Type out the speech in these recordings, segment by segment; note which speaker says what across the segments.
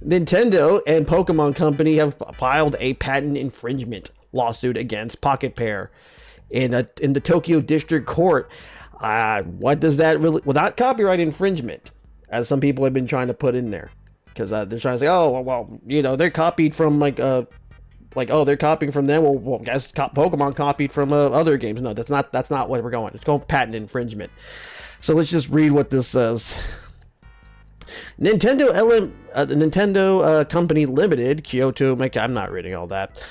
Speaker 1: Nintendo and Pokemon Company have filed a patent infringement lawsuit against Pocket Pair in the Tokyo District Court. What does that really? Well, not copyright infringement, as some people have been trying to put in there, because they're trying to say, oh, well, they're copied from they're copying from them. Well, I guess Pokemon copied from other games. No, that's not what we're going. It's called patent infringement. So let's just read what this says. Nintendo Company Limited, Kyoto. I'm not reading all that.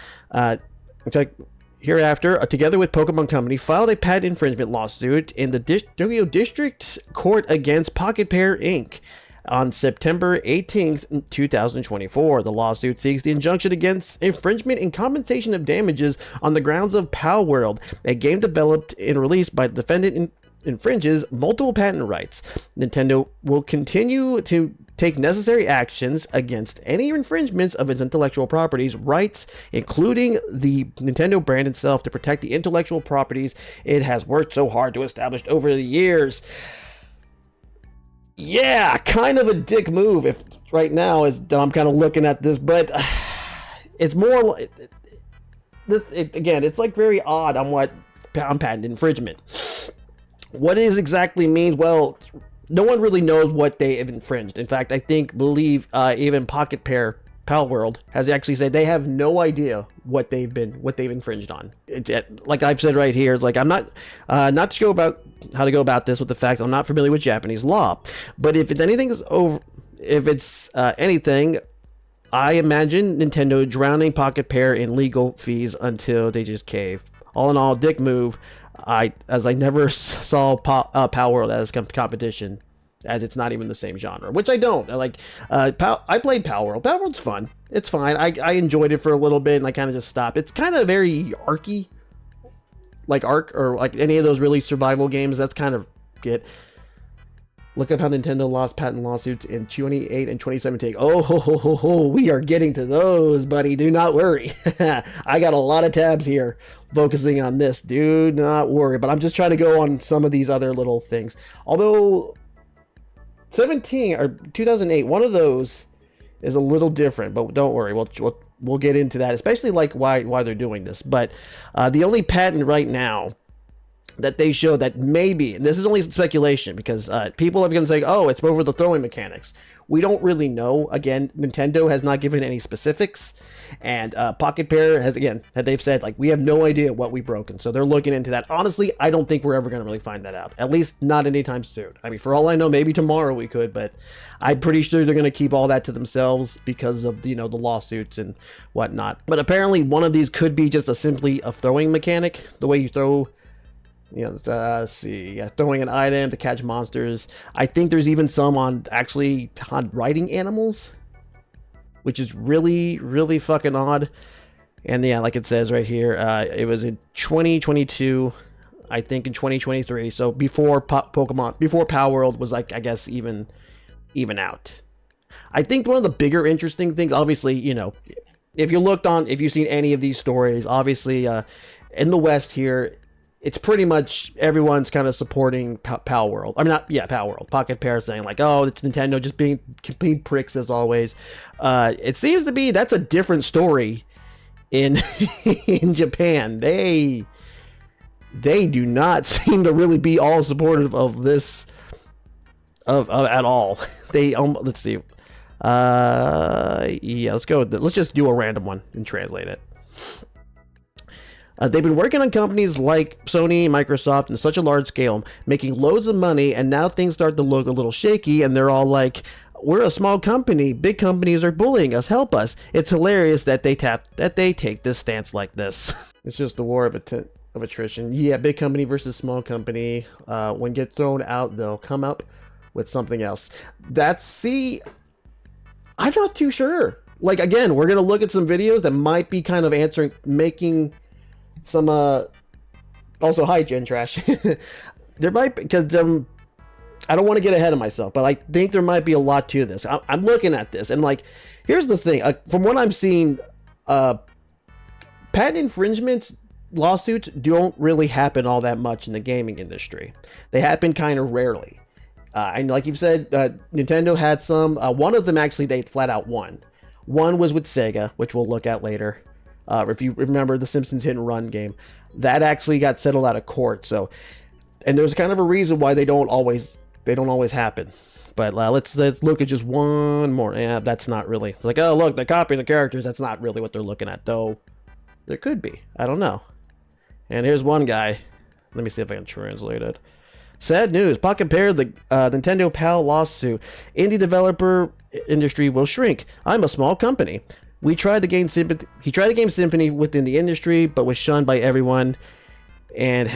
Speaker 1: Hereafter, together with Pokemon Company, filed a patent infringement lawsuit in the Tokyo District Court against Pocket Pair Inc. on September 18th, 2024. The lawsuit seeks the injunction against infringement and compensation of damages on the grounds of Palworld, a game developed and released by the defendant infringes multiple patent rights. Nintendo will continue to take necessary actions against any infringements of its intellectual properties rights, including the Nintendo brand itself, to protect the intellectual properties it has worked so hard to establish over the years. Yeah, kind of a dick move if right now is that I'm kind of looking at this, but it's more again, it's like very odd on patent infringement. What it exactly means, well, no one really knows what they have infringed. In fact, believe even Pocket Pair Palworld has actually said they have no idea what they've infringed on. Like I've said right here, it's like I'm not sure about how to go about this with the fact I'm not familiar with Japanese law. But if it's anything I imagine Nintendo drowning Pocket Pair in legal fees until they just cave. All in all, dick move. I never saw Palworld as competition, as it's not even the same genre, which I don't. I played Palworld. Palworld's fun. It's fine. I enjoyed it for a little bit, and I kind of just stopped. It's kind of very arky, like Ark, or like any of those really survival games. That's kind of it. Look up how Nintendo lost patent lawsuits in 2008 and 2017. Oh, we are getting to those, buddy. Do not worry. I got a lot of tabs here focusing on this. Do not worry. But I'm just trying to go on some of these other little things. Although 2008, one of those is a little different, but don't worry. We'll get into that, especially like why they're doing this. But the only patent right now that they show that maybe, and this is only speculation because people are going to say, oh, it's over the throwing mechanics. We don't really know. Again, Nintendo has not given any specifics, and Pocket Pair has, again, that they've said, like, we have no idea what we've broken. So they're looking into that. Honestly, I don't think we're ever going to really find that out. At least not anytime soon. I mean, for all I know, maybe tomorrow we could, but I'm pretty sure they're going to keep all that to themselves because of, the lawsuits and whatnot. But apparently one of these could be just simply a throwing mechanic, the way you throw, let's see, throwing an item to catch monsters. I think there's even some on riding animals, which is really, really fucking odd. And yeah, like it says right here, it was in 2022, I think in 2023. So before before Palworld was, like, I guess even out. I think one of the bigger interesting things, obviously, if you've seen any of these stories, obviously, in the West here, it's pretty much everyone's kind of supporting Palworld. I mean, Palworld. Pocket Pair saying, like, oh, it's Nintendo just being complete pricks as always. It seems to be that's a different story in in Japan. They do not seem to really be all supportive of this of at all. They let's see. Let's go. Let's just do a random one and translate it. They've been working on companies like Sony, Microsoft, in such a large scale, making loads of money, and now things start to look a little shaky, and they're all like, we're a small company, big companies are bullying us, help us. It's hilarious that they take this stance like this. It's just the war of attrition. Yeah, big company versus small company. When get thrown out, they'll come up with something else. I'm not too sure. Like, again, we're going to look at some videos that might be kind of making some also, hi Gen Trash. There might be, because I don't want to get ahead of myself, but I think there might be a lot to this. I'm looking at this, and like, here's the thing, from what I'm seeing, patent infringements lawsuits don't really happen all that much in the gaming industry. They happen kind of rarely, And like you've said, Nintendo had some. One of them actually they flat out won. One was with Sega, which we'll look at later. If you remember the Simpsons Hit and Run game, that actually got settled out of court. So, and there's kind of a reason why they don't always happen. But let's look at just one more. Yeah, that's not really like, oh look, they're copying the characters. That's not really what they're looking at, though. There could be. I don't know. And here's one guy. Let me see if I can translate it. Sad news. Pocket Pair, the Nintendo PAL lawsuit. Indie developer industry will shrink. I'm a small company. We tried to gain sympathy. He tried to gain sympathy within the industry, but was shunned by everyone, and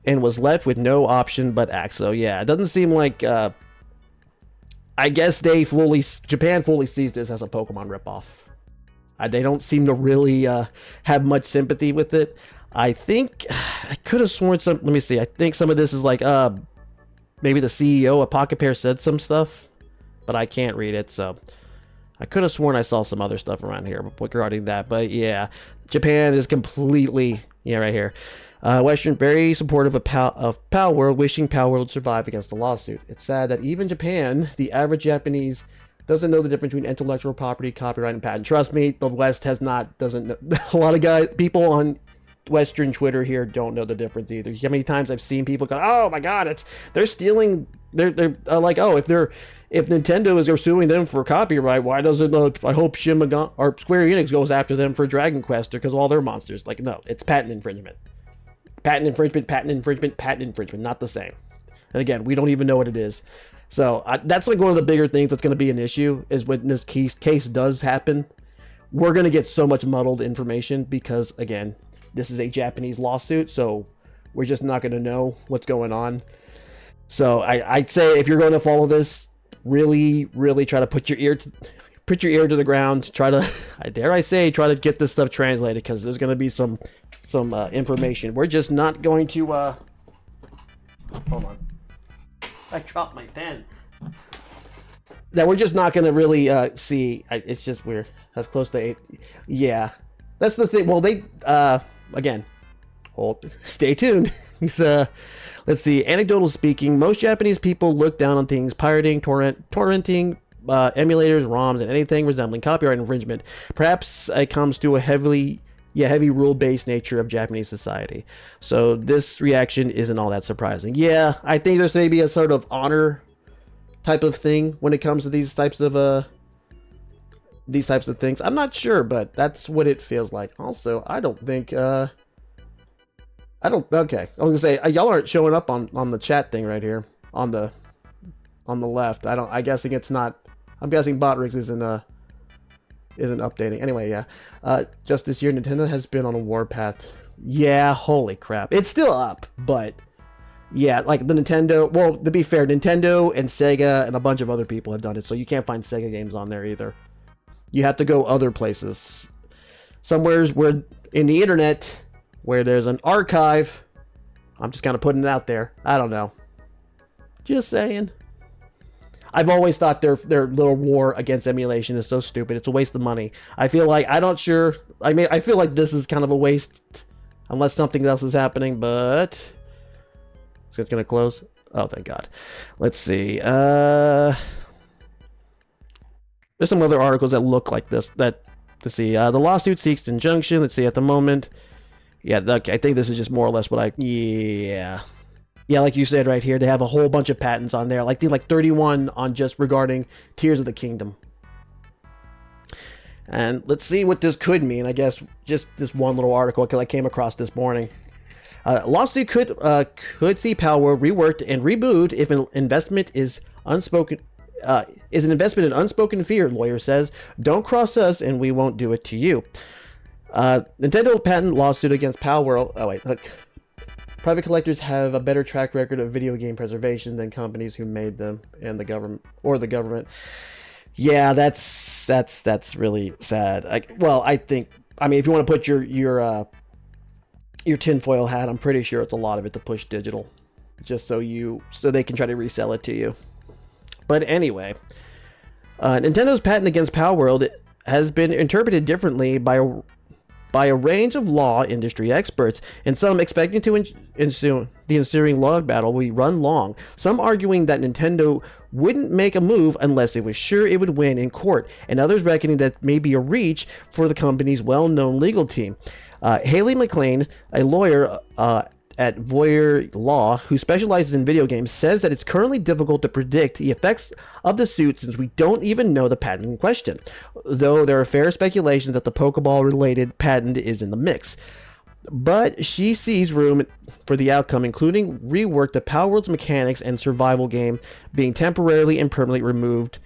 Speaker 1: was left with no option but act. So yeah, it doesn't seem like. I guess Japan fully sees this as a Pokemon ripoff. They don't seem to really have much sympathy with it. I think I could have sworn some. Let me see. I think some of this is like maybe the CEO of Pocket Pair said some stuff, but I can't read it. So I could have sworn I saw some other stuff around here regarding that. But yeah, Japan is completely right here. Western very supportive of Palworld, wishing Palworld would survive against the lawsuit. It's sad that even Japan, the average Japanese, doesn't know the difference between intellectual property, copyright, and patent. Trust me, the West doesn't know. A lot of people on Western Twitter here don't know the difference either. How many times I've seen people go, "Oh my God, they're stealing." They're like, "Oh, if Nintendo is suing them for copyright, why doesn't I hope Shin Megami or Square Enix goes after them for Dragon Quest because all their monsters?" Like, no, it's patent infringement. Patent infringement, patent infringement, patent infringement, not the same. And again, we don't even know what it is. So that's like one of the bigger things that's going to be an issue is when this case does happen. We're going to get so much muddled information because, again, this is a Japanese lawsuit, so we're just not going to know what's going on. So I'd say if you're going to follow this, really, really try to put your ear to the ground. Try to, dare I say, try to get this stuff translated because there's going to be some information. We're just not going to. Hold on, I dropped my pen. That we're just not going to really see. It's just weird. That's close to 8. Yeah, that's the thing. Well, they again. Stay tuned. Let's see. Anecdotal speaking, most Japanese people look down on things pirating, torrenting, emulators, ROMs, and anything resembling copyright infringement. Perhaps it comes to a heavy rule-based nature of Japanese society. So this reaction isn't all that surprising. Yeah, I think there's maybe a sort of honor type of thing when it comes to these types of things. I'm not sure, but that's what it feels like. Also, I don't think okay. I was gonna say y'all aren't showing up on the chat thing right here on the left. I'm guessing Botrix isn't updating. Anyway, yeah. Just this year, Nintendo has been on a warpath. Yeah, holy crap. It's still up, but yeah, like the Nintendo. Well, to be fair, Nintendo and Sega and a bunch of other people have done it, so you can't find Sega games on there either. You have to go other places. Somewheres where in the internet where there's an archive. I'm just kind of putting it out there. I don't know. Just saying. I've always thought their little war against emulation is so stupid. It's a waste of money. I feel like I feel like this is kind of a waste unless something else is happening, but it's gonna close. Oh, thank God. Let's see. There's some other articles that look like this. Let's see. The lawsuit seeks injunction. Let's see. At the moment, yeah. Okay. I think this is just more or less what Yeah, like you said right here, they have a whole bunch of patents on there. Like 31 on just regarding Tears of the Kingdom. And let's see what this could mean. I guess just this one little article I came across this morning. Lawsuit could see Palworld reworked and rebooted if an investment is unspoken. Is an investment in unspoken fear, lawyer says. Don't cross us and we won't do it to you. Nintendo patent lawsuit against Palworld. Oh wait, look. Private collectors have a better track record of video game preservation than companies who made them and the government. Yeah, that's really sad. If you want to put your tinfoil hat, I'm pretty sure it's a lot of it to push digital, just so they can try to resell it to you. But anyway, Nintendo's patent against Palworld has been interpreted differently by a range of law industry experts, and some expecting to ensue. the ensuing log battle will run long, some arguing that Nintendo wouldn't make a move unless it was sure it would win in court, and others reckoning that may be a reach for the company's well-known legal team. Haley McLean, a lawyer at Voyer Law, who specializes in video games, says that it's currently difficult to predict the effects of the suit since we don't even know the patent in question, though there are fair speculations that the Pokeball-related patent is in the mix. But she sees room for the outcome, including rework the Palworld's mechanics and survival game being temporarily and permanently removed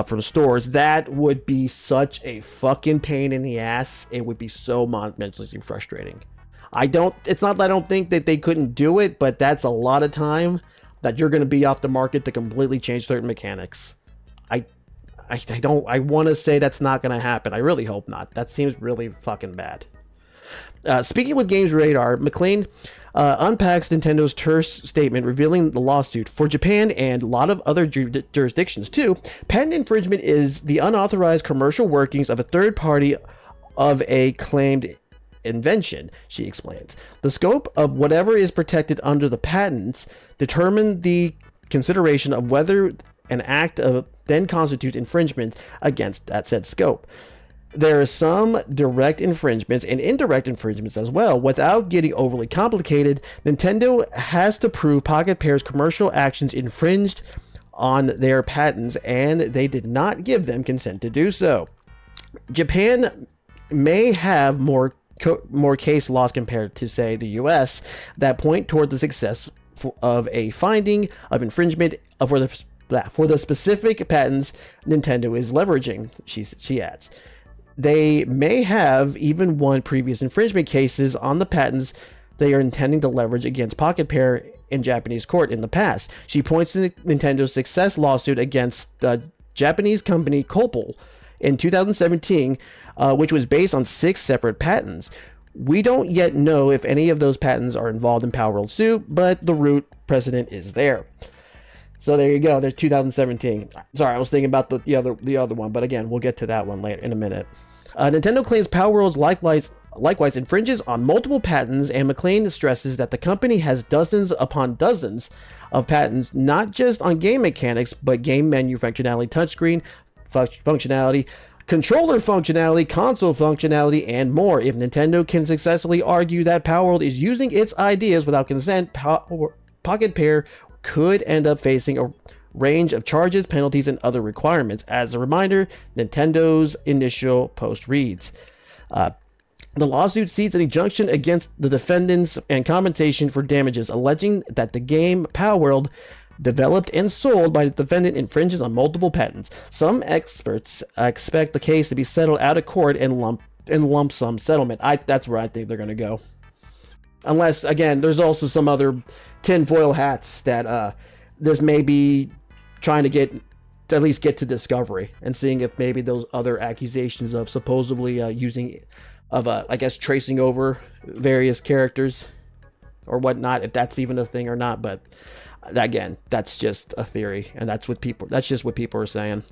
Speaker 1: from stores. That would be such a fucking pain in the ass. It would be so monumentally frustrating. It's not that I don't think that they couldn't do it, but that's a lot of time that you're going to be off the market to completely change certain mechanics. I want to say that's not going to happen. I really hope not. That seems really fucking bad. Speaking with Games Radar, McLean unpacks Nintendo's terse statement revealing the lawsuit. For Japan and a lot of other jurisdictions too, patent infringement is the unauthorized commercial workings of a third party of a claimed invention, she explains. The scope of whatever is protected under the patents determine the consideration of whether an act of then constitutes infringement against that said scope. There are some direct infringements and indirect infringements as well. Without getting overly complicated, Nintendo has to prove Pocket Pair's commercial actions infringed on their patents, and they did not give them consent to do so. Japan may have more case laws compared to, say, the US that point toward the success of a finding of infringement for the specific patents Nintendo is leveraging, she adds. They may have even won previous infringement cases on the patents they are intending to leverage against Pocket Pair in Japanese court in the past. She points to Nintendo's success lawsuit against the Japanese company Copal in 2017, which was based on 6 separate patents. We don't yet know if any of those patents are involved in Palworld suit, but the root precedent is there. So there you go. There's 2017. Sorry, I was thinking about the other one, but again, we'll get to that one later in a minute. Nintendo claims Palworld likewise infringes on multiple patents, and McLean stresses that the company has dozens upon dozens of patents, not just on game mechanics, but game menu functionality, touchscreen functionality, controller functionality, console functionality, and more. If Nintendo can successfully argue that Palworld is using its ideas without consent, Pocket Pair could end up facing a range of charges, penalties, and other requirements. As a reminder, Nintendo's initial post reads, the lawsuit seeks an injunction against the defendants and compensation for damages, alleging that the game Palworld, developed and sold by the defendant, infringes on multiple patents. Some experts expect the case to be settled out of court in lump sum settlement. That's where I think they're going to go. Unless, again, there's also some other tinfoil hats that this may be trying to at least get to discovery and seeing if maybe those other accusations of supposedly tracing over various characters or whatnot, if that's even a thing or not. But again, that's just a theory, and that's just what people are saying.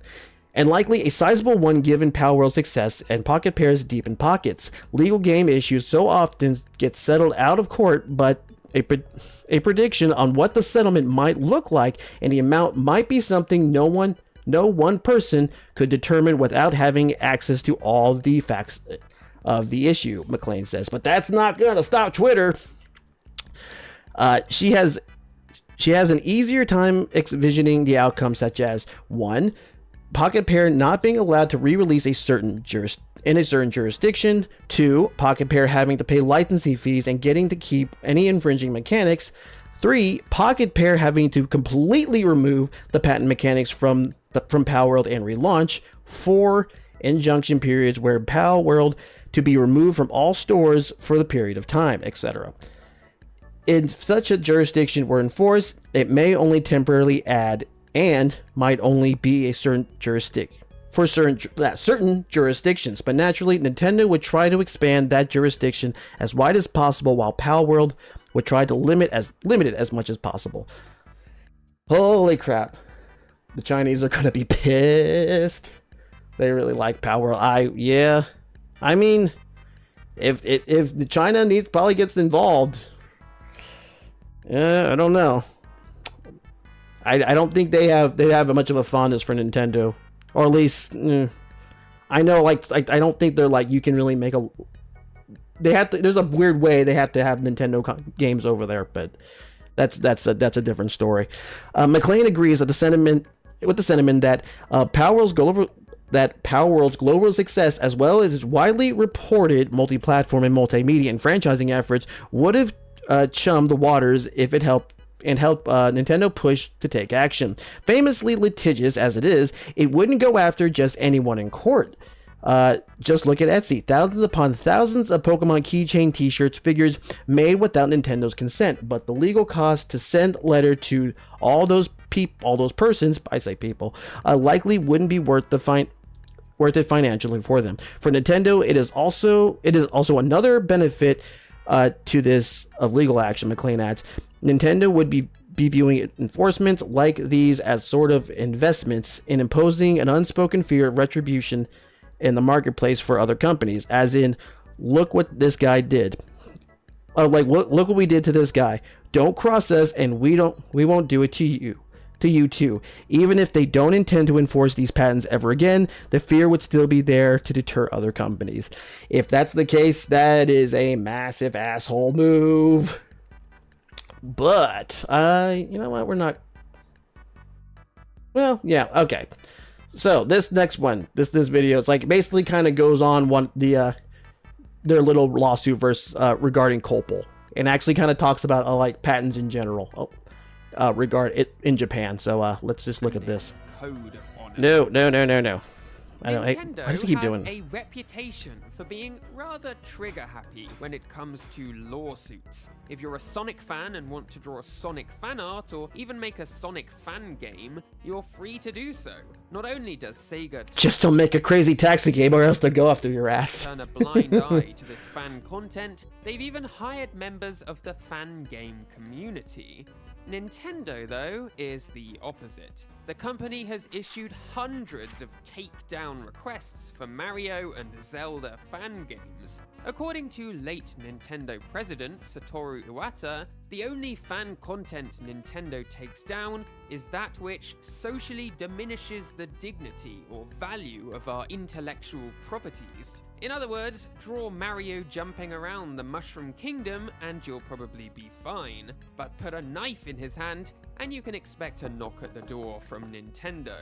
Speaker 1: And likely a sizable one given Palworld's success and Pocket Pair's deep in pockets. Legal game issues so often get settled out of court, but a prediction on what the settlement might look like and the amount might be something no one person could determine without having access to all the facts of the issue, McLean says. But that's not going to stop Twitter. She has an easier time envisioning the outcome, such as 1. Pocket Pair not being allowed to re-release in a certain jurisdiction. 2. Pocket Pair having to pay licensing fees and getting to keep any infringing mechanics. 3. Pocket Pair having to completely remove the patent mechanics from Palworld and relaunch. 4. Injunction periods where Palworld to be removed from all stores for the period of time, etc. In such a jurisdiction were enforced, it may only temporarily add and might only be a certain jurisdictions, but naturally Nintendo would try to expand that jurisdiction as wide as possible, while Palworld would try to limit it as much as possible. Holy crap. The Chinese are gonna be pissed. They really like Palworld. I mean, if China probably gets involved, I don't know. I don't think they have much of a fondness for Nintendo, or at least I know like I don't think they're like you can really make a. They have to. There's a weird way they have to have Nintendo games over there, but that's a different story. McLean agrees that the sentiment that Palworld's global success, as well as its widely reported multi-platform and multimedia and franchising efforts, would have chummed the waters if it helped Nintendo push to take action. Famously litigious as it is, it wouldn't go after just anyone in court. Just look at Etsy. Thousands upon thousands of Pokemon keychain, t-shirts, figures made without Nintendo's consent. But the legal cost to send letter to all those persons, I say people, likely wouldn't be worth it financially for them. For Nintendo, it is also another benefit to this of legal action. McLean adds, Nintendo would be viewing enforcements like these as sort of investments in imposing an unspoken fear of retribution in the marketplace for other companies, as in, look what this guy did. Look what we did to this guy. Don't cross us, and we won't do it to you too. Even if they don't intend to enforce these patents ever again, the fear would still be there to deter other companies. If that's the case, that is a massive asshole move. But you know what? We're not. Well, yeah, okay. So this next one, this video, it's like basically kind of goes on their little lawsuit regarding Copal, and actually kind of talks about like patents in general regard it in Japan. So let's just look at this.
Speaker 2: Code of honor.
Speaker 1: No.
Speaker 2: Nintendo
Speaker 1: why does he keep doing?
Speaker 2: has a reputation for being rather trigger happy when it comes to lawsuits. If you're a Sonic fan and want to draw Sonic fan art or even make a Sonic fan game, you're free to do so. Not only does Sega
Speaker 1: just don't make a crazy taxi game or else they'll go after your ass.
Speaker 2: turn a blind eye to this fan content, they've even hired members of the fan game community. Nintendo, though, is the opposite. The company has issued hundreds of takedown requests for Mario and Zelda fan games. According to late Nintendo president Satoru Iwata, the only fan content Nintendo takes down is that which socially diminishes the dignity or value of our intellectual properties. In other words, draw Mario jumping around the Mushroom Kingdom and you'll probably be fine. But put a knife in his hand and you can expect a knock at the door from Nintendo.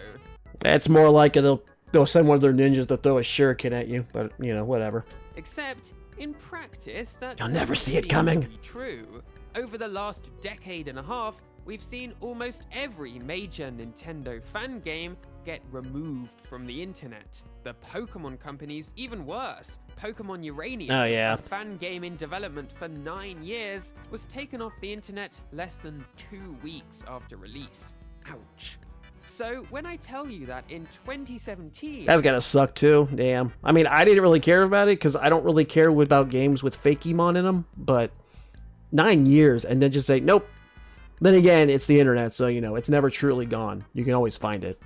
Speaker 1: That's more like they'll send one of their ninjas to throw a shuriken at you, but you know, whatever.
Speaker 2: Except, in practice, that
Speaker 1: you'll never see it coming.
Speaker 2: True. Over the last decade and a half, we've seen almost every major Nintendo fan game get removed from the internet. The Pokemon company's even worse. Pokemon Uranium, a fan game in development for 9 years, was taken off the internet less than 2 weeks after release. Ouch. So when I tell you that in 2017...
Speaker 1: That's gotta suck too, damn. I mean, I didn't really care about it because I don't really care about games with Fakemon in them, but 9 years and then just say, nope. Then again, it's the internet, so you know, it's never truly gone. You can always find it.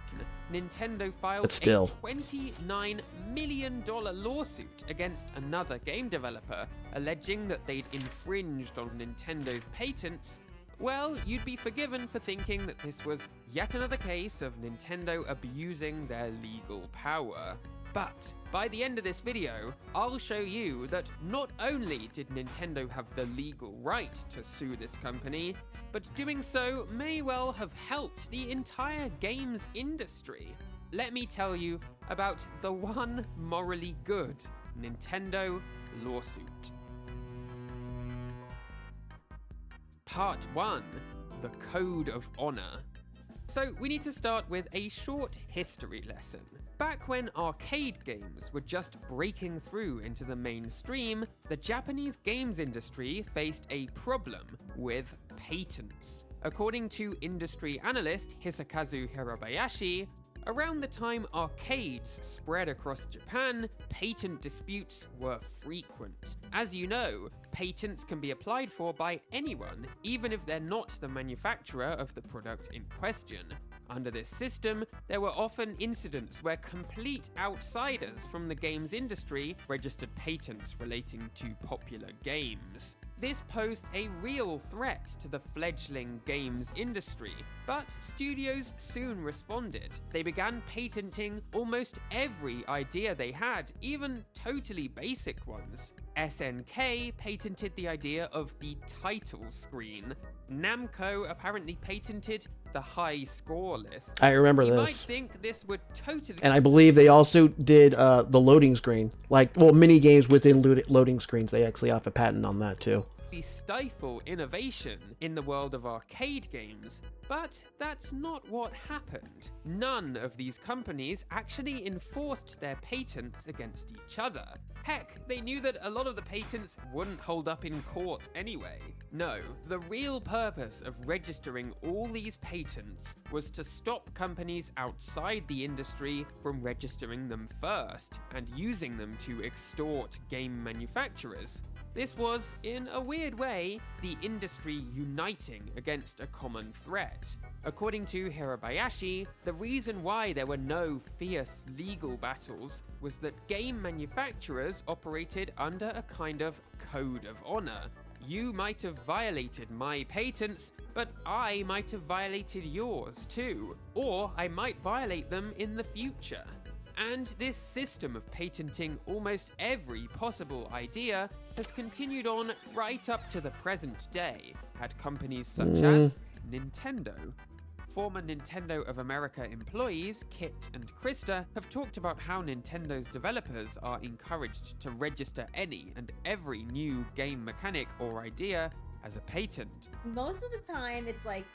Speaker 2: Nintendo filed
Speaker 1: but still.
Speaker 2: a $29 million lawsuit against another game developer, alleging that they'd infringed on Nintendo's patents. Well, you'd be forgiven for thinking that this was yet another case of Nintendo abusing their legal power. But by the end of this video, I'll show you that not only did Nintendo have the legal right to sue this company, but doing so may well have helped the entire games industry. Let me tell you about the one morally good Nintendo lawsuit. Part 1. The Code of Honor. So we need to start with a short history lesson. Back when arcade games were just breaking through into the mainstream, the Japanese games industry faced a problem with patents. According to industry analyst Hisakazu Hirabayashi, around the time arcades spread across Japan, patent disputes were frequent. As you know, patents can be applied for by anyone, even if they're not the manufacturer of the product in question. Under this system, there were often incidents where complete outsiders from the games industry registered patents relating to popular games. This posed a real threat to the fledgling games industry, but studios soon responded. They began patenting almost every idea they had, even totally basic ones. SNK patented the idea of the title screen. Namco apparently patented the high score list.
Speaker 1: I remember
Speaker 2: You
Speaker 1: this.
Speaker 2: might think this would totally...
Speaker 1: And I believe they also did the loading screen. Like, well, mini games within loading screens. They actually have a patent on that, too.
Speaker 2: Stifle innovation in the world of arcade games, but that's not what happened. None of these companies actually enforced their patents against each other. Heck, they knew that a lot of the patents wouldn't hold up in court anyway. No, the real purpose of registering all these patents was to stop companies outside the industry from registering them first and using them to extort game manufacturers. This was, in a weird way, the industry uniting against a common threat. According to Hirabayashi, the reason why there were no fierce legal battles was that game manufacturers operated under a kind of code of honor. You might have violated my patents, but I might have violated yours too, or I might violate them in the future. And this system of patenting almost every possible idea has continued on right up to the present day at companies such as Nintendo. Former Nintendo of America employees Kit and Krista have talked about how Nintendo's developers are encouraged to register any and every new game mechanic or idea as a patent.
Speaker 3: Most of the time, it's like,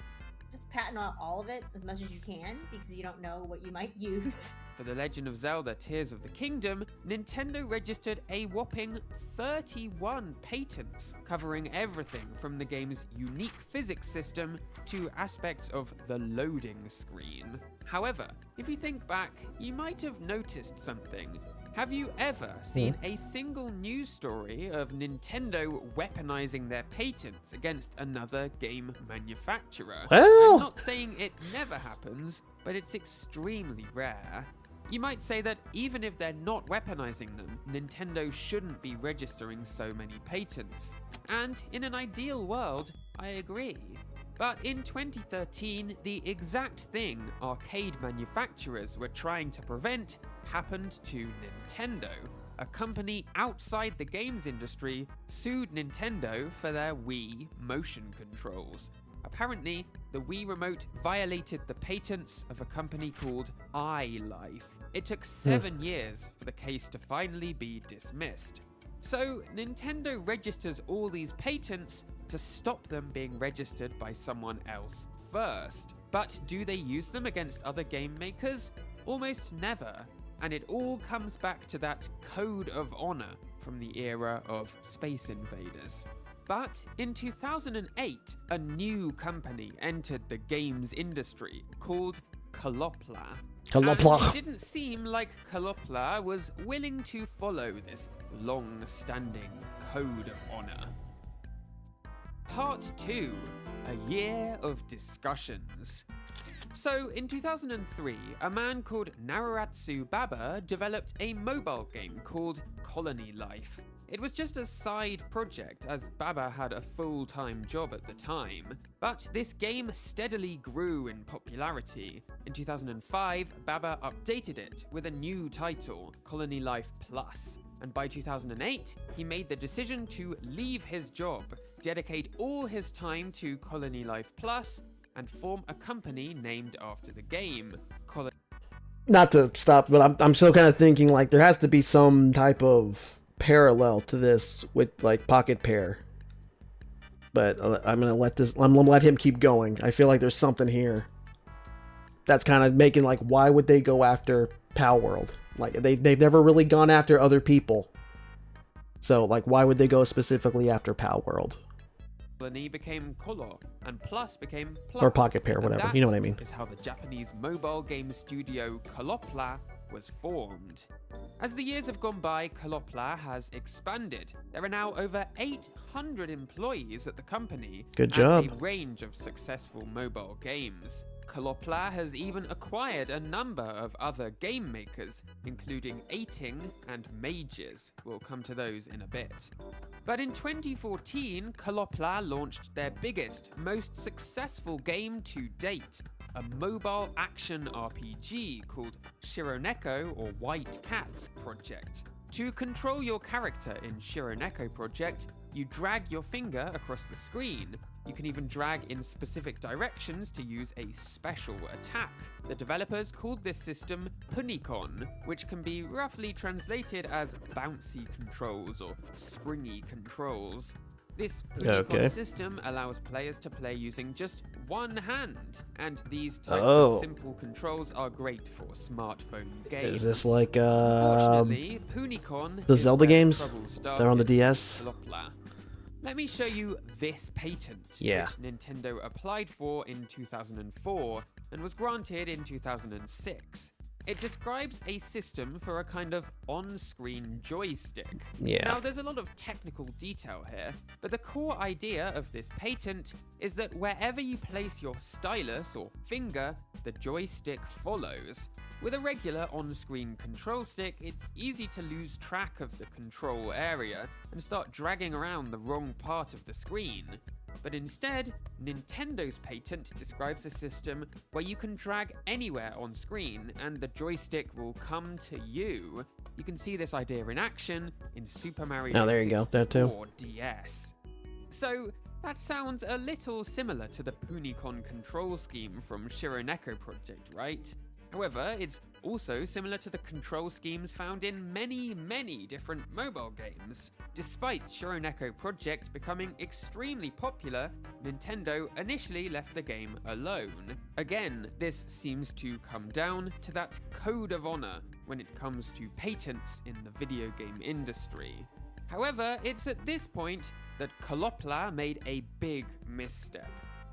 Speaker 3: just patent on all of it as much as you can because you don't know what you might use.
Speaker 2: For The Legend of Zelda Tears of the Kingdom, Nintendo registered a whopping 31 patents, covering everything from the game's unique physics system to aspects of the loading screen. However, if you think back, you might have noticed something. Have you ever seen a single news story of Nintendo weaponizing their patents against another game manufacturer?
Speaker 1: Well,
Speaker 2: I'm not saying it never happens, but it's extremely rare. You might say that even if they're not weaponizing them, Nintendo shouldn't be registering so many patents. And in an ideal world, I agree. But in 2013, the exact thing arcade manufacturers were trying to prevent happened to Nintendo. A company outside the games industry sued Nintendo for their Wii motion controls. Apparently, the Wii Remote violated the patents of a company called iLife. It took 7 years for the case to finally be dismissed. So, Nintendo registers all these patents to stop them being registered by someone else first. But do they use them against other game makers? Almost never. And it all comes back to that code of honor from the era of Space Invaders. But in 2008, a new company entered the games industry called Kalopla. And it didn't seem like Kalopla was willing to follow this long-standing code of honor. Part 2, a year of discussions. So, in 2003, a man called Naruratsu Baba developed a mobile game called Colony Life. It was just a side project, as Baba had a full-time job at the time. But this game steadily grew in popularity. In 2005, Baba updated it with a new title, Colony Life Plus. And by 2008, he made the decision to leave his job, dedicate all his time to Colony Life Plus, and form a company named after the game.
Speaker 1: Not to stop, but I'm still kind of thinking like there has to be some type of parallel to this with like Pocket Pair. But I'm gonna let him keep going. I feel like there's something here that's kind of making like, why would they go after Palworld? Like they've never really gone after other people. So like, why would they go specifically after Palworld?
Speaker 2: Colony became Color, and Plus became Pla.
Speaker 1: Or Pocket Pair, whatever. You know what I mean.
Speaker 2: Is how the Japanese mobile game studio Kalopla was formed. As the years have gone by, Kalopla has expanded. There are now over 800 employees at the company.
Speaker 1: Good job.
Speaker 2: And a range of successful mobile games. Kalopla has even acquired a number of other game makers, including Aiting and Mages. We'll come to those in a bit. But in 2014, Kalopla launched their biggest, most successful game to date, a mobile action RPG called Shironeko or White Cat Project. To control your character in Shironeko Project, you drag your finger across the screen. You can even drag in specific directions to use a special attack. The developers called this system Punicon, which can be roughly translated as bouncy controls or springy controls. This Punicon system allows players to play using just one hand, and these types of simple controls are great for smartphone games.
Speaker 1: Is this like
Speaker 2: Unfortunately, Punicon
Speaker 1: the
Speaker 2: is
Speaker 1: Zelda
Speaker 2: where
Speaker 1: games?
Speaker 2: trouble
Speaker 1: They're on the
Speaker 2: started
Speaker 1: DS.
Speaker 2: with Kalopla. Let me show you this patent,
Speaker 1: Yeah.
Speaker 2: which Nintendo applied for in 2004 and was granted in 2006. It describes a system for a kind of on-screen joystick.
Speaker 1: Yeah.
Speaker 2: Now, there's a lot of technical detail here, but the core idea of this patent is that wherever you place your stylus or finger, the joystick follows. With a regular on-screen control stick, it's easy to lose track of the control area and start dragging around the wrong part of the screen. But instead, Nintendo's patent describes a system where you can drag anywhere on screen and the joystick will come to you. You can see this idea in action in Super Mario
Speaker 1: Oh, there you go. There too.
Speaker 2: 64 DS. So, that sounds a little similar to the Punicon control scheme from Shironeko Project, right? However, it's also similar to the control schemes found in many different mobile games. Despite Shironeko Project becoming extremely popular, Nintendo initially left the game alone. Again, this seems to come down to that code of honor when it comes to patents in the video game industry. However, it's at this point that Kalopla made a big misstep.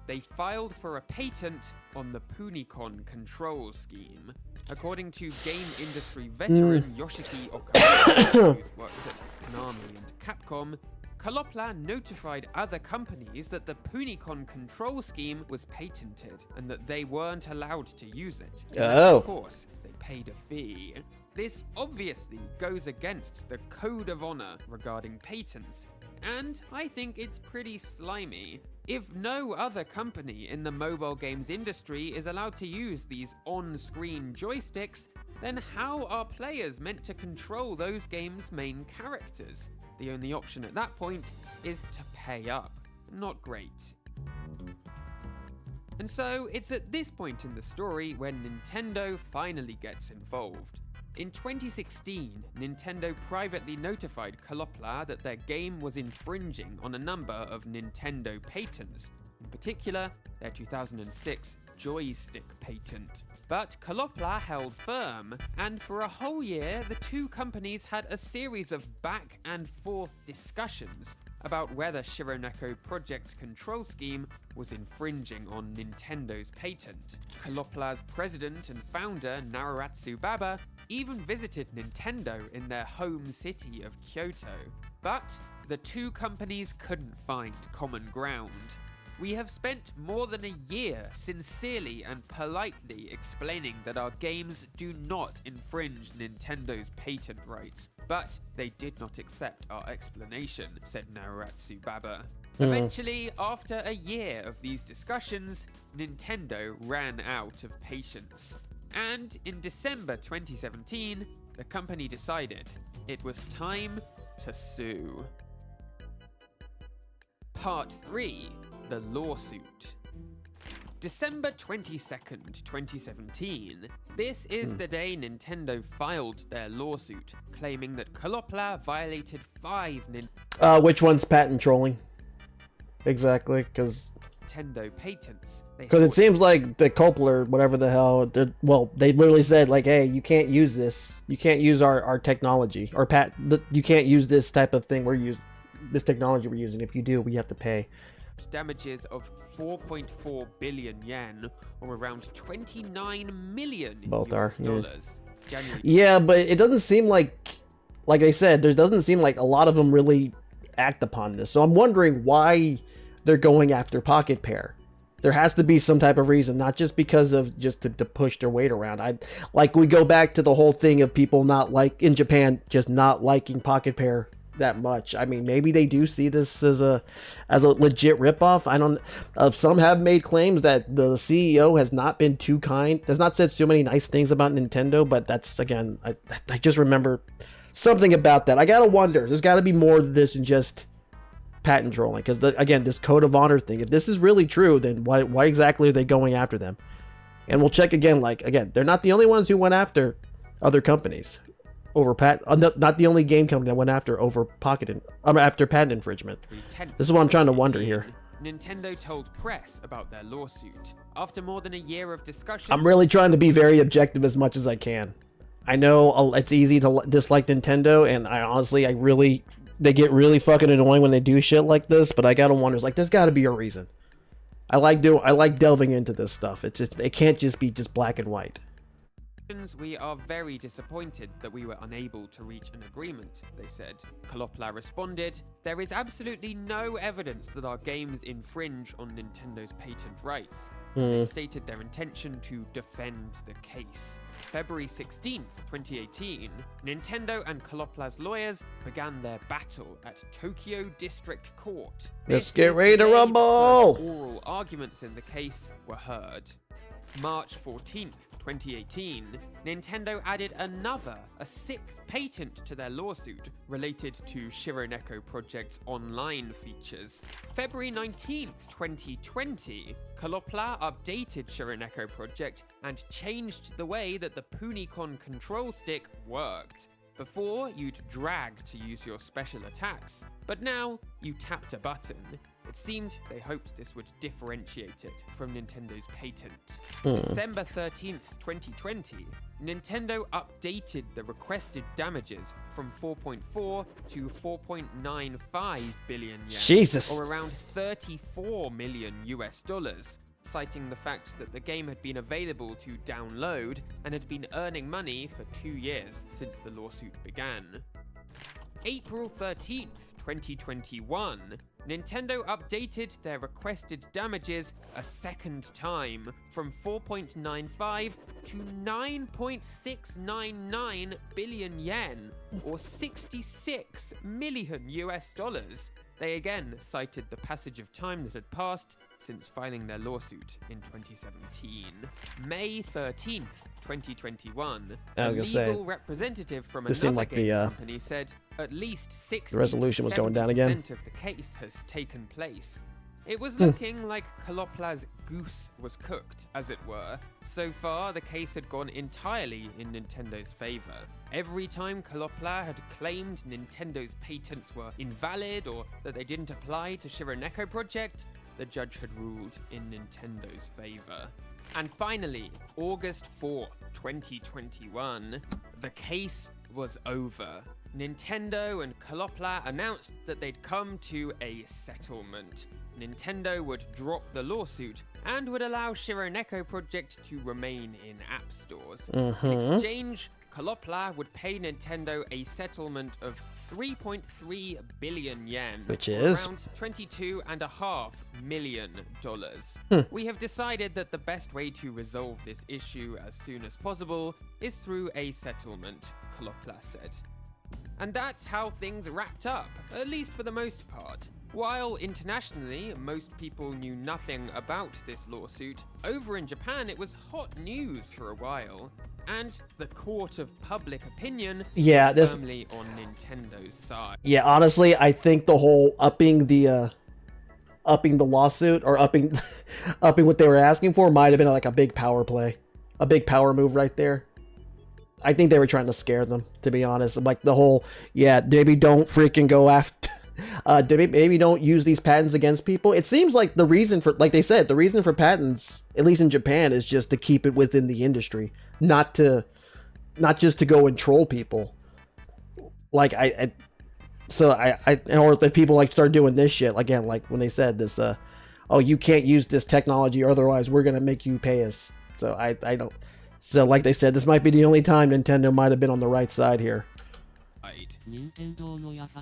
Speaker 2: They filed for a patent on the Punicon control scheme. According to game industry veteran Yoshiki Okamura, who's worked at Konami and Capcom, Kalopla notified other companies that the Punicon control scheme was patented and that they weren't allowed to use it. And of course, they paid a fee. This obviously goes against the code of honor regarding patents, and I think it's pretty slimy. If no other company in the mobile games industry is allowed to use these on-screen joysticks, then how are players meant to control those games' main characters? The only option at that point is to pay up. Not great. And so, it's at this point in the story when Nintendo finally gets involved. In 2016, Nintendo privately notified Kalopla that their game was infringing on a number of Nintendo patents, in particular their 2006 joystick patent. But Kalopla held firm, and for a whole year, the two companies had a series of back and forth discussions about whether Shironeko Project's control scheme was infringing on Nintendo's patent. Kalopla's president and founder, Naruratsu Baba, even visited Nintendo in their home city of Kyoto. But the two companies couldn't find common ground. We have spent more than a year sincerely and politely explaining that our games do not infringe Nintendo's patent rights, but they did not accept our explanation, said Naruratsu Baba. Eventually, after a year of these discussions, Nintendo ran out of patience. And in December 2017, the company decided it was time to sue. Part 3. The lawsuit. December 22nd, 2017. This is the day Nintendo filed their lawsuit, claiming that Kalopla violated 5
Speaker 1: which one's patent trolling? Exactly, because
Speaker 2: Nintendo patents.
Speaker 1: it seems like the Copler, whatever the hell, they literally said, like, hey, you can't use this. You can't use our technology. Or you can't use this type of thing this technology we're using. If you do, we have to pay.
Speaker 2: Damages of 4.4 billion yen, or around 29 million
Speaker 1: Both
Speaker 2: US
Speaker 1: are,
Speaker 2: dollars. January.
Speaker 1: Yeah, but it doesn't seem like I said, there doesn't seem like a lot of them really act upon this. So I'm wondering why they're going after Pocket Pair. There has to be some type of reason, not just because of just to push their weight around. We go back to the whole thing of people not like in Japan just not liking Pocket Pair that much. I mean, maybe they do see this as a legit ripoff. I don't. Some have made claims that the CEO has not been too kind, has not said so many nice things about Nintendo. But that's again, I just remember something about that. I gotta wonder. There's got to be more to this than just patent trolling, because again, this code of honor thing, if this is really true, then why exactly are they going after them? And we'll check again, they're not the only ones who went after other companies over not the only game company that went after after patent infringement. This is what I'm trying to wonder here.
Speaker 2: Nintendo told press about their lawsuit. After more than a year of discussion,
Speaker 1: I'm really trying to be very objective as much as I can. I know it's easy to dislike Nintendo, and they get really fucking annoying when they do shit like this, but I gotta wonder, there's gotta be a reason. I like delving into this stuff. It can't just be just black and white.
Speaker 2: we are very disappointed that we were unable to reach an agreement, they said. Kalopla responded, "There is absolutely no evidence that our games infringe on Nintendo's patent rights." They stated their intention to defend the case. February 16th, 2018, Nintendo and Kalopla's lawyers began their battle at Tokyo District Court.
Speaker 1: Let's get ready to rumble!
Speaker 2: Oral arguments in the case were heard. March 14th, 2018, Nintendo added a sixth patent to their lawsuit related to Shironeko Project's online features. February 19th, 2020, Kalopla updated Shironeko Project and changed the way that the Punicon control stick worked. Before, you'd drag to use your special attacks, but now you tapped a button. It seemed they hoped this would differentiate it from Nintendo's patent. December 13th, 2020, Nintendo updated the requested damages from 4.4 to 4.95 billion yen,
Speaker 1: Jesus.
Speaker 2: or around $34 million US, citing the fact that the game had been available to download and had been earning money for 2 years since the lawsuit began. April 13th, 2021, Nintendo updated their requested damages a second time from 4.95 to 9.699 billion yen, or $66 million US. They again cited the passage of time that had passed since filing their lawsuit in 2017. May 13th, 2021, a legal representative from another game company said at least 60
Speaker 1: resolution was going down again.
Speaker 2: of the case has taken place. It was looking like Kalopla's goose was cooked, as it were. So far, the case had gone entirely in Nintendo's favor. Every time Kalopla had claimed Nintendo's patents were invalid or that they didn't apply to Shironeko Project, the judge had ruled in Nintendo's favor. And finally, August 4th, 2021, the case was over. Nintendo and Kalopla announced that they'd come to a settlement. Nintendo would drop the lawsuit and would allow Shironeko Project to remain in app stores. In exchange, Kalopla would pay Nintendo a settlement of 3.3 billion yen,
Speaker 1: which is
Speaker 2: around $22.5 million. We have decided that the best way to resolve this issue as soon as possible is through a settlement, Kalopla said. And that's how things wrapped up, at least for the most part. While internationally, most people knew nothing about this lawsuit, over in Japan it was hot news for a while. And the court of public opinion was firmly on Nintendo's side.
Speaker 1: Yeah, honestly, I think the whole upping the lawsuit, or upping what they were asking for, might have been like a big power play, a big power move right there. I think they were trying to scare them, to be honest. Like the whole, maybe don't freaking go after, maybe don't use these patents against people. It seems like the reason for, like they said, the reason for patents, at least in Japan, is just to keep it within the industry, not just to go and troll people. Like or if people like start doing this shit again, like when they said this, you can't use this technology, or otherwise we're gonna make you pay us. So I don't. So, like they said, this might be the only time Nintendo might have been on the right side here.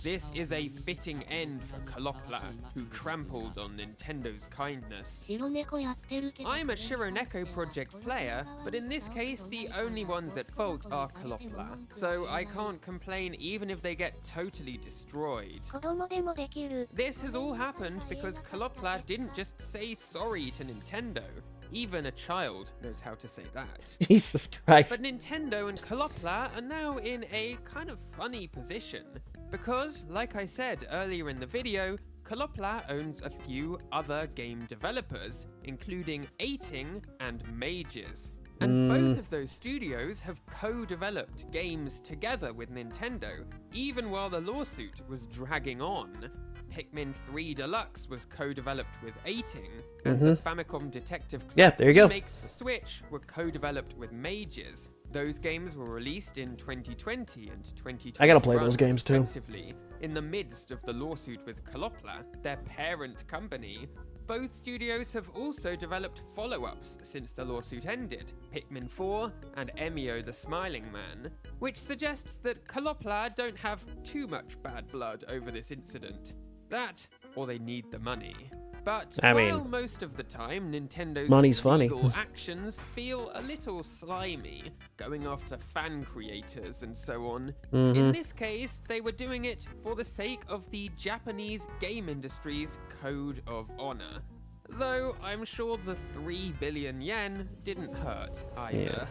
Speaker 2: This is a fitting end for Kalopla, who trampled on Nintendo's kindness. I'm a Shironeko project player, but in this case, the only ones at fault are Kalopla, so I can't complain even if they get totally destroyed. This has all happened because Kalopla didn't just say sorry to Nintendo. Even a child knows how to say that.
Speaker 1: Jesus Christ.
Speaker 2: But Nintendo and Kalopla are now in a kind of funny position. Because, like I said earlier in the video, Kalopla owns a few other game developers, including Eighting and Mages. And both of those studios have co-developed games together with Nintendo, even while the lawsuit was dragging on. Pikmin 3 Deluxe was co-developed with Eighting, and the Famicom Detective remakes for Switch were co-developed with Mages. Those games were released in 2020 and 2021.
Speaker 1: I gotta play those games too.
Speaker 2: In the midst of the lawsuit with Kalopla, their parent company. Both studios have also developed follow-ups since the lawsuit ended, Pikmin 4 and Emio the Smiling Man, which suggests that Kalopla don't have too much bad blood over this incident. That, or they need the money. But while most of the time Nintendo's legal actions feel a little slimy, going after fan creators and so on, in this case they were doing it for the sake of the Japanese game industry's code of honor. Though I'm sure the 3 billion yen didn't hurt either.
Speaker 1: Yeah.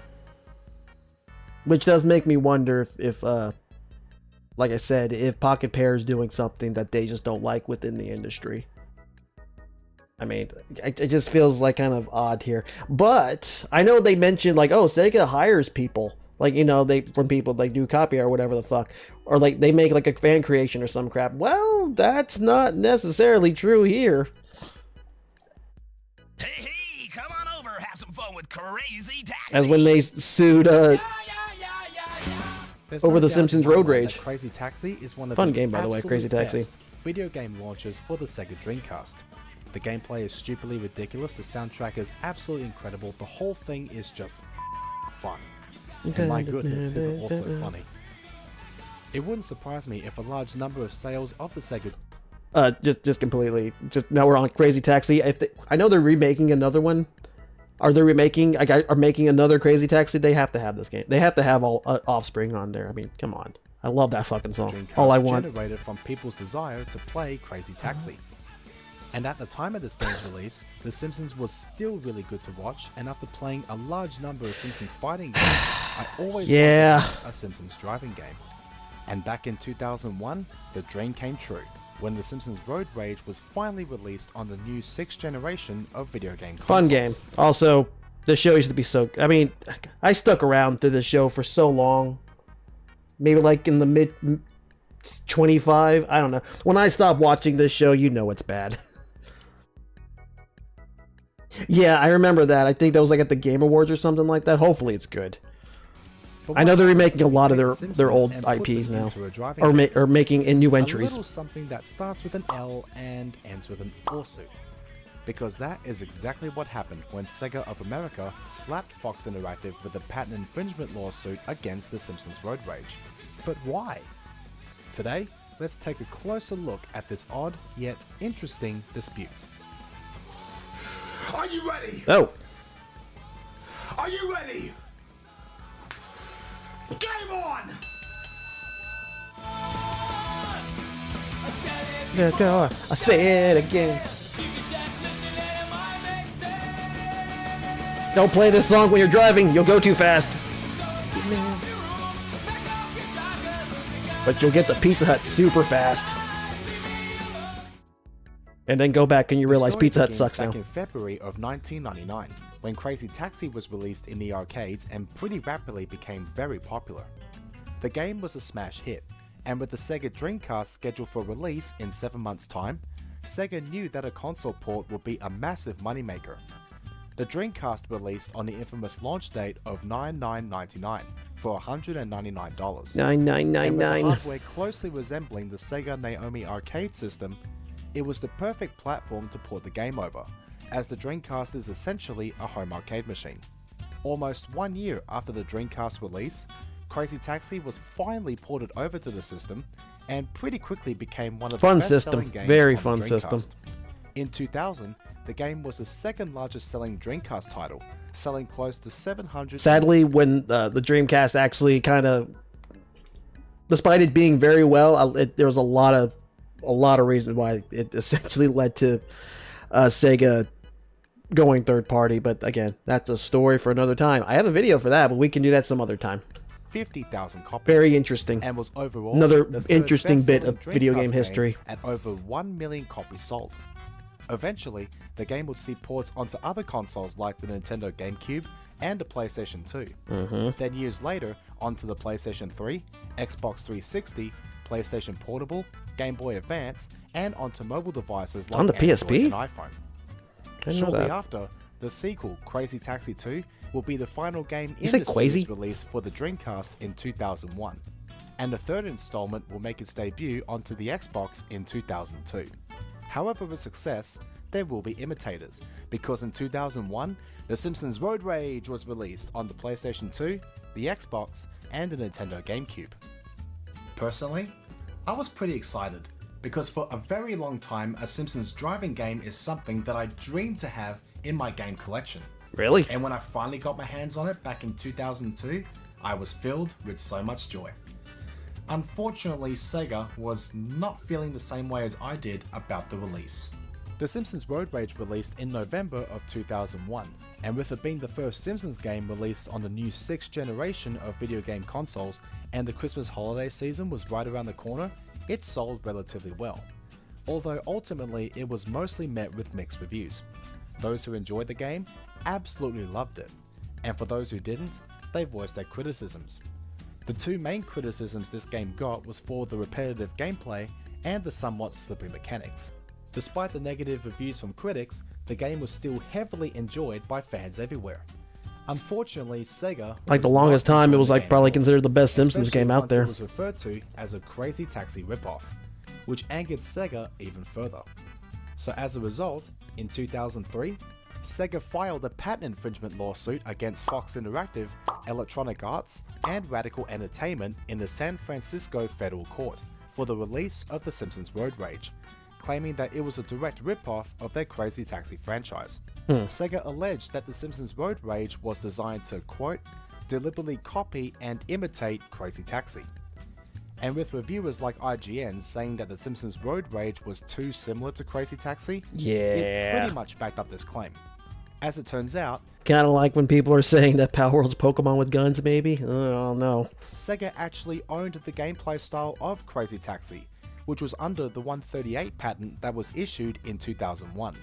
Speaker 1: Which does make me wonder if like I said, if Pocket Pair is doing something that they just don't like within the industry. I mean, it just feels like kind of odd here. But I know they mentioned like, oh, Sega hires people. Like, you know, when people like do copy or whatever the fuck. Or like they make like a fan creation or some crap. Well, that's not necessarily true here.
Speaker 4: Hey, come on over, have some fun with Crazy Taxi.
Speaker 1: As when they sued over the Simpsons Road Rage.
Speaker 5: Crazy Taxi is one of
Speaker 1: fun
Speaker 5: the
Speaker 1: game, by the way, Crazy Taxi.
Speaker 5: Video game launches for the Sega Dreamcast. The gameplay is stupidly ridiculous, the soundtrack is absolutely incredible, the whole thing is just fun. And my goodness, is it also funny. It wouldn't surprise me if a large number of sales of the Sega...
Speaker 1: Just completely. Just now we're on Crazy Taxi. I know they're remaking another one. Are making another Crazy Taxi? They have to have this game. They have to have all Offspring on there. I mean, come on. I love that fucking song.
Speaker 5: Dreamcast
Speaker 1: all I want.
Speaker 5: Generated from people's desire to play Crazy Taxi. And at the time of this game's release, The Simpsons was still really good to watch, and after playing a large number of Simpsons fighting games, I always wanted a Simpsons driving game. And back in 2001, the dream came true, when The Simpsons Road Rage was finally released on the new 6th generation of video game consoles.
Speaker 1: Fun game. Also, the show used to be so... I mean, I stuck around to the show for so long. Maybe like in the mid 25. I don't know. When I stopped watching this show, you know it's bad. Yeah, I remember that. I think that was like at the Game Awards or something like that. Hopefully it's good. I know they're remaking a lot of their old IPs now, or making new entries.
Speaker 5: A little something that starts with an L and ends with an lawsuit. Because that is exactly what happened when Sega of America slapped Fox Interactive with a patent infringement lawsuit against The Simpsons Road Rage. But why? Today, let's take a closer look at this odd yet interesting dispute.
Speaker 4: Are you ready?
Speaker 1: Oh.
Speaker 4: Are you ready? Game on!
Speaker 1: I say it again. Don't play this song when you're driving. You'll go too fast. But you'll get to Pizza Hut super fast. And then go back and you realize Pizza Hut sucks
Speaker 5: back
Speaker 1: now.
Speaker 5: In February of 1999, when Crazy Taxi was released in the arcades and pretty rapidly became very popular. The game was a smash hit, and with the Sega Dreamcast scheduled for release in 7 months' time, Sega knew that a console port would be a massive moneymaker. The Dreamcast released on the infamous launch date of 9/9/99 for $199.
Speaker 1: 9999.
Speaker 5: With hardware closely resembling the Sega Naomi arcade system, it was the perfect platform to port the game over, as the Dreamcast is essentially a home arcade machine. Almost 1 year after the Dreamcast release, Crazy Taxi was finally ported over to the system and pretty quickly became one of
Speaker 1: Fun
Speaker 5: the best-selling games
Speaker 1: very
Speaker 5: on the
Speaker 1: fun
Speaker 5: Dreamcast.
Speaker 1: system.
Speaker 5: In 2000, the game was the second largest selling Dreamcast title, selling close to 700.
Speaker 1: Sadly, when the Dreamcast actually kind of, despite it being very well, there was a lot of reasons why it essentially led to Sega going third party. But again, that's a story for another time. I have a video for that, but we can do that some other time.
Speaker 5: 50,000 copies.
Speaker 1: Very interesting.
Speaker 5: And was overall
Speaker 1: Another
Speaker 5: the third
Speaker 1: interesting bit
Speaker 5: best-selling
Speaker 1: of video
Speaker 5: Dreamcast
Speaker 1: game history.
Speaker 5: at over 1 million copies sold. Eventually, the game would see ports onto other consoles like the Nintendo GameCube and the PlayStation 2. Then years later, onto the PlayStation 3, Xbox 360, PlayStation Portable, Game Boy Advance, and onto mobile devices like
Speaker 1: On the
Speaker 5: Android
Speaker 1: PSP?
Speaker 5: and iPhone.
Speaker 1: Didn't know
Speaker 5: Shortly
Speaker 1: that.
Speaker 5: after, the sequel, Crazy Taxi 2, will be the final game in
Speaker 1: said
Speaker 5: the
Speaker 1: Quasi?
Speaker 5: series release for the Dreamcast in 2001. And the third installment will make its debut onto the Xbox in 2002. However, with success, there will be imitators, because in 2001, The Simpsons Road Rage was released on the PlayStation 2, the Xbox, and the Nintendo GameCube.
Speaker 6: Personally, I was pretty excited, because for a very long time a Simpsons driving game is something that I dreamed to have in my game collection.
Speaker 1: Really?
Speaker 6: And when I finally got my hands on it back in 2002, I was filled with so much joy. Unfortunately, Sega was not feeling the same way as I did about the release.
Speaker 5: The Simpsons Road Rage released in November of 2001, and with it being the first Simpsons game released on the new 6th generation of video game consoles, and the Christmas holiday season was right around the corner, it sold relatively well. Although ultimately it was mostly met with mixed reviews. Those who enjoyed the game absolutely loved it, and for those who didn't, they voiced their criticisms. The two main criticisms this game got was for the repetitive gameplay and the somewhat slippery mechanics. Despite the negative reviews from critics, the game was still heavily enjoyed by fans everywhere. Unfortunately, Sega
Speaker 1: Like the
Speaker 5: was
Speaker 1: longest
Speaker 5: not
Speaker 1: time, it
Speaker 5: enjoying
Speaker 1: was
Speaker 5: the
Speaker 1: like
Speaker 5: game
Speaker 1: probably
Speaker 5: at all,
Speaker 1: considered the best Simpsons
Speaker 5: especially
Speaker 1: game out
Speaker 5: once
Speaker 1: there.
Speaker 5: It was referred to as a Crazy Taxi ripoff, which angered Sega even further. So as a result, in 2003, Sega filed a patent infringement lawsuit against Fox Interactive, Electronic Arts, and Radical Entertainment in the San Francisco federal court for the release of The Simpsons Road Rage, claiming that it was a direct ripoff of their Crazy Taxi franchise. Sega alleged that The Simpsons Road Rage was designed to, quote, deliberately copy and imitate Crazy Taxi. And with reviewers like IGN saying that The Simpsons Road Rage was too similar to Crazy Taxi, it
Speaker 1: Yeah.
Speaker 5: pretty much backed up this claim. As it turns out,
Speaker 1: Kind of like when people are saying that Palworld's Pokemon with guns, maybe? I don't know.
Speaker 5: Sega actually owned the gameplay style of Crazy Taxi, which was under the 138 patent that was issued in 2001,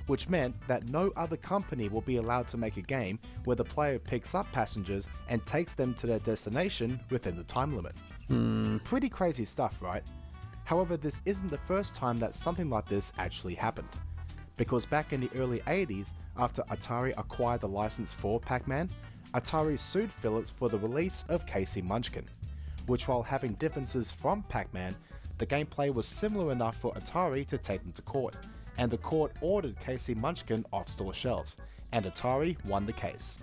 Speaker 5: which meant that no other company will be allowed to make a game where the player picks up passengers and takes them to their destination within the time limit. Pretty crazy stuff, right? However, this isn't the first time that something like this actually happened. Because back in the early 80s, after Atari acquired the license for Pac-Man, Atari sued Philips for the release of Casey Munchkin, which while having differences from Pac-Man, the gameplay was similar enough for Atari to take them to court, and the court ordered Casey Munchkin off store shelves, and Atari won the case.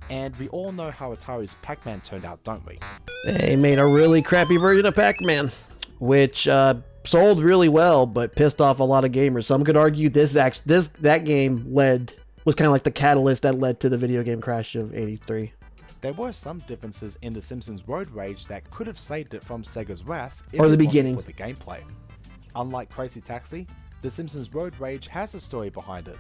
Speaker 5: And we all know how Atari's Pac-Man turned out, don't we?
Speaker 1: They made a really crappy version of Pac-Man, which sold really well, but pissed off a lot of gamers. Some could argue that game was kind of like the catalyst that led to the video game crash of '83.
Speaker 5: There were some differences in The Simpsons Road Rage that could have saved it from Sega's wrath if
Speaker 1: Or the
Speaker 5: it wasn't
Speaker 1: beginning.
Speaker 5: for the gameplay. Unlike Crazy Taxi, The Simpsons Road Rage has a story behind it.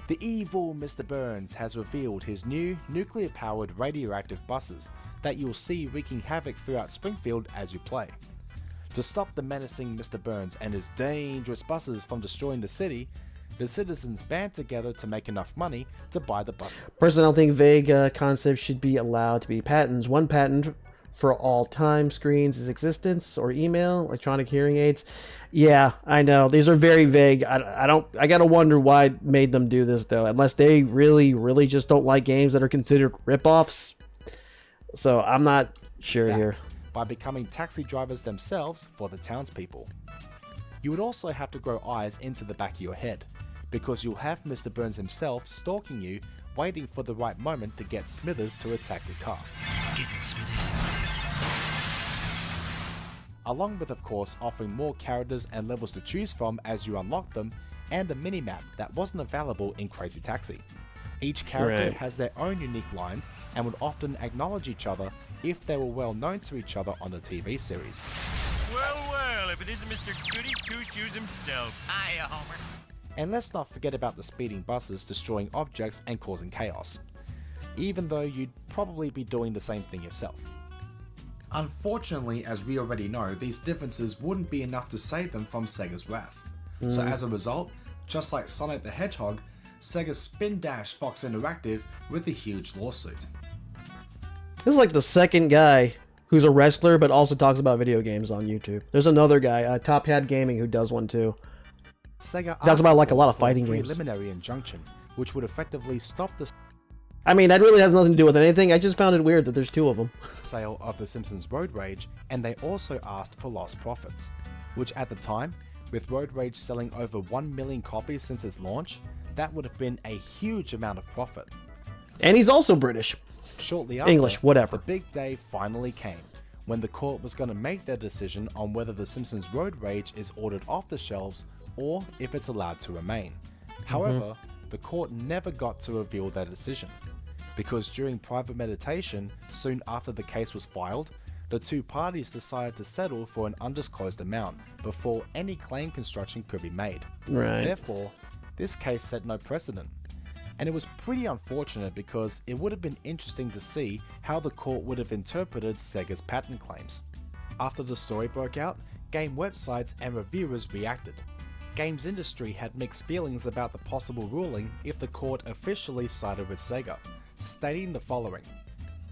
Speaker 5: The evil Mr. Burns has revealed his new nuclear-powered radioactive buses that you'll see wreaking havoc throughout Springfield as you play. To stop the menacing Mr. Burns and his dangerous buses from destroying the city, the citizens band together to make enough money to buy the buses.
Speaker 1: Personally, I don't think vague concepts should be allowed to be patents. One patent for all time screens is existence or email, electronic hearing aids. Yeah, I know. These are very vague. I gotta wonder why made them do this though, unless they really, really just don't like games that are considered ripoffs. So I'm not sure
Speaker 5: Back
Speaker 1: here.
Speaker 5: by becoming taxi drivers themselves for the townspeople. You would also have to grow eyes into the back of your head, because you'll have Mr. Burns himself stalking you waiting for the right moment to get Smithers to attack your car.
Speaker 4: Get him, Smithers.
Speaker 5: Along with, of course, offering more characters and levels to choose from as you unlock them, and a minimap that wasn't available in Crazy Taxi. Each character
Speaker 1: Right.
Speaker 5: has their own unique lines and would often acknowledge each other if they were well known to each other on the TV series.
Speaker 7: Well, if it isn't Mr. Goody Two-Shoes himself.
Speaker 4: Hiya, Homer.
Speaker 5: And let's not forget about the speeding buses destroying objects and causing chaos, even though you'd probably be doing the same thing yourself.
Speaker 6: Unfortunately, as we already know, these differences wouldn't be enough to save them from Sega's wrath. So as a result, just like Sonic the Hedgehog, Sega spin-dashed Fox Interactive with a huge lawsuit.
Speaker 1: This is like the second guy who's a wrestler but also talks about video games on YouTube. There's another guy, Top Hat Gaming, who does one too.
Speaker 5: Sega
Speaker 1: Talks about like a lot of
Speaker 5: for
Speaker 1: fighting games.
Speaker 5: preliminary injunction, which would effectively stop the
Speaker 1: I mean, that really has nothing to do with anything. I just found it weird that there's two of them.
Speaker 5: sale of The Simpsons Road Rage, and they also asked for lost profits, which at the time, with Road Rage selling over 1 million copies since its launch, that would have been a huge amount of profit.
Speaker 1: And he's also British.
Speaker 5: Shortly after,
Speaker 1: English, whatever.
Speaker 5: the big day finally came, when the court was going to make their decision on whether The Simpsons Road Rage is ordered off the shelves or if it's allowed to remain. However, the court never got to reveal their decision, because during private meditation, soon after the case was filed, the two parties decided to settle for an undisclosed amount before any claim construction could be made.
Speaker 1: Right.
Speaker 5: Therefore, this case set no precedent. And it was pretty unfortunate because it would have been interesting to see how the court would have interpreted Sega's patent claims. After the story broke out, game websites and reviewers reacted. Games industry had mixed feelings about the possible ruling if the court officially sided with Sega, stating the following: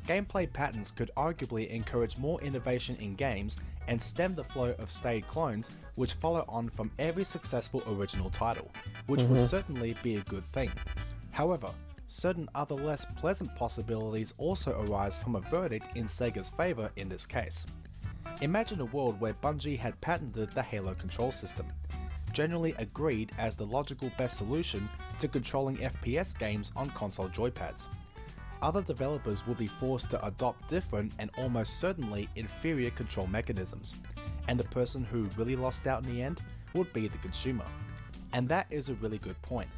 Speaker 5: gameplay patents could arguably encourage more innovation in games and stem the flow of stayed clones which follow on from every successful original title, which would certainly be a good thing. However, certain other less pleasant possibilities also arise from a verdict in Sega's favour in this case. Imagine a world where Bungie had patented the Halo control system, generally agreed as the logical best solution to controlling FPS games on console joypads. Other developers would be forced to adopt different and almost certainly inferior control mechanisms, and the person who really lost out in the end would be the consumer. And that is a really good point.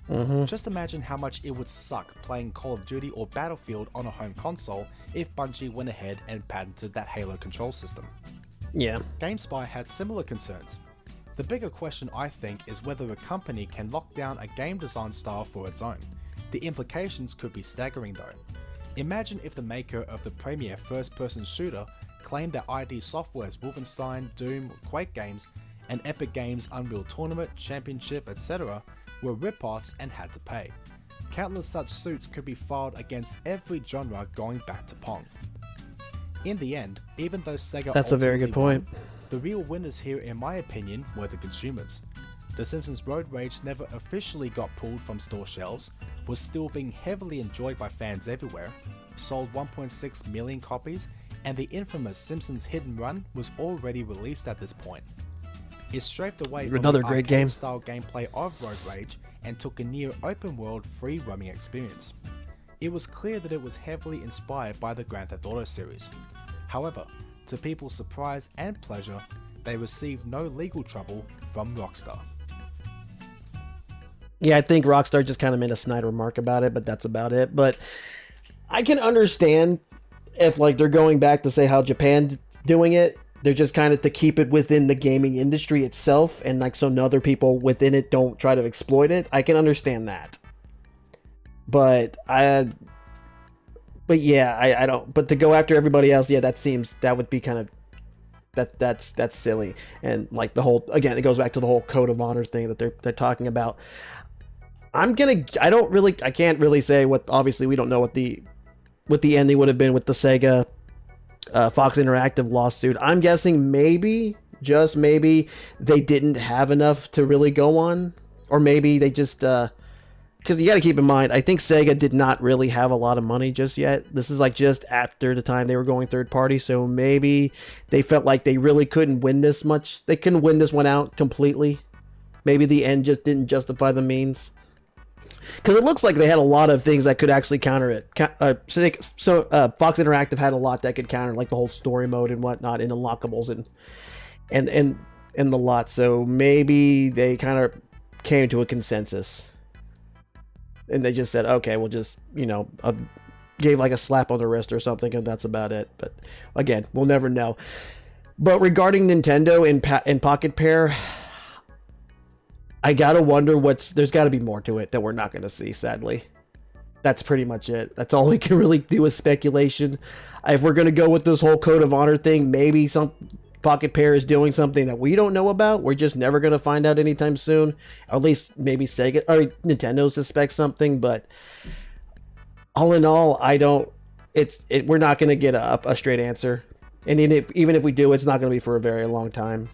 Speaker 5: Just imagine how much it would suck playing Call of Duty or Battlefield on a home console if Bungie went ahead and patented that Halo control system.
Speaker 1: Yeah.
Speaker 5: GameSpy had similar concerns. The bigger question, I think, is whether a company can lock down a game design style for its own. The implications could be staggering though. Imagine if the maker of the premier first-person shooter claimed that ID Software's Wolfenstein, Doom, Quake games, and Epic Games' Unreal Tournament, Championship, etc. were rip-offs and had to pay. Countless such suits could be filed against every genre going back to Pong. In the end, even though Sega
Speaker 1: That's a very good
Speaker 5: ultimately
Speaker 1: point.
Speaker 5: won, the real winners here, in my opinion, were the consumers. The Simpsons Road Rage never officially got pulled from store shelves, was still being heavily enjoyed by fans everywhere, sold 1.6 million copies, and the infamous Simpsons Hidden Run was already released at this point. It strayed away from
Speaker 1: Another
Speaker 5: the
Speaker 1: great game.
Speaker 5: arcade-style gameplay of Road Rage and took a near open-world free roaming experience. It was clear that it was heavily inspired by the Grand Theft Auto series. However, to people's surprise and pleasure, they received no legal trouble from Rockstar.
Speaker 1: Yeah, I think Rockstar just kind of made a snide remark about it, but that's about it. But I can understand if like they're going back to say how Japan's doing it. They're just kind of to keep it within the gaming industry itself, and like so no other people within it don't try to exploit it. I can understand that. But I don't. But to go after everybody else, yeah, that would be kind of that's silly. And like the whole, again, it goes back to the whole code of honor thing that they're talking about. I can't really say what. Obviously, we don't know what the ending would have been with the Sega Fox Interactive lawsuit. I'm guessing maybe, just maybe, they didn't have enough to really go on, or maybe they just because you got to keep in mind, I think Sega did not really have a lot of money just yet. This is like just after the time they were going third party, so maybe they felt like they really couldn't win this much. They couldn't win this one out completely. Maybe the end just didn't justify the means. because it looks like they had a lot of things that could actually counter it. Fox Interactive had a lot that could counter, like the whole story mode and whatnot, and unlockables and the lot. So maybe they kind of came to a consensus, and they just said, okay, we'll just gave like a slap on the wrist or something, and that's about it. But again, we'll never know. But regarding Nintendo and Pocket Pair, I gotta wonder there's got to be more to it that we're not going to see, sadly. That's pretty much it. That's all we can really do is speculation. If we're going to go with this whole Code of Honor thing, maybe some Pocket Pair is doing something that we don't know about. We're just never going to find out anytime soon. Or at least maybe Sega or Nintendo suspects something, but all in all, we're not going to get a straight answer. And even if we do, it's not going to be for a very long time.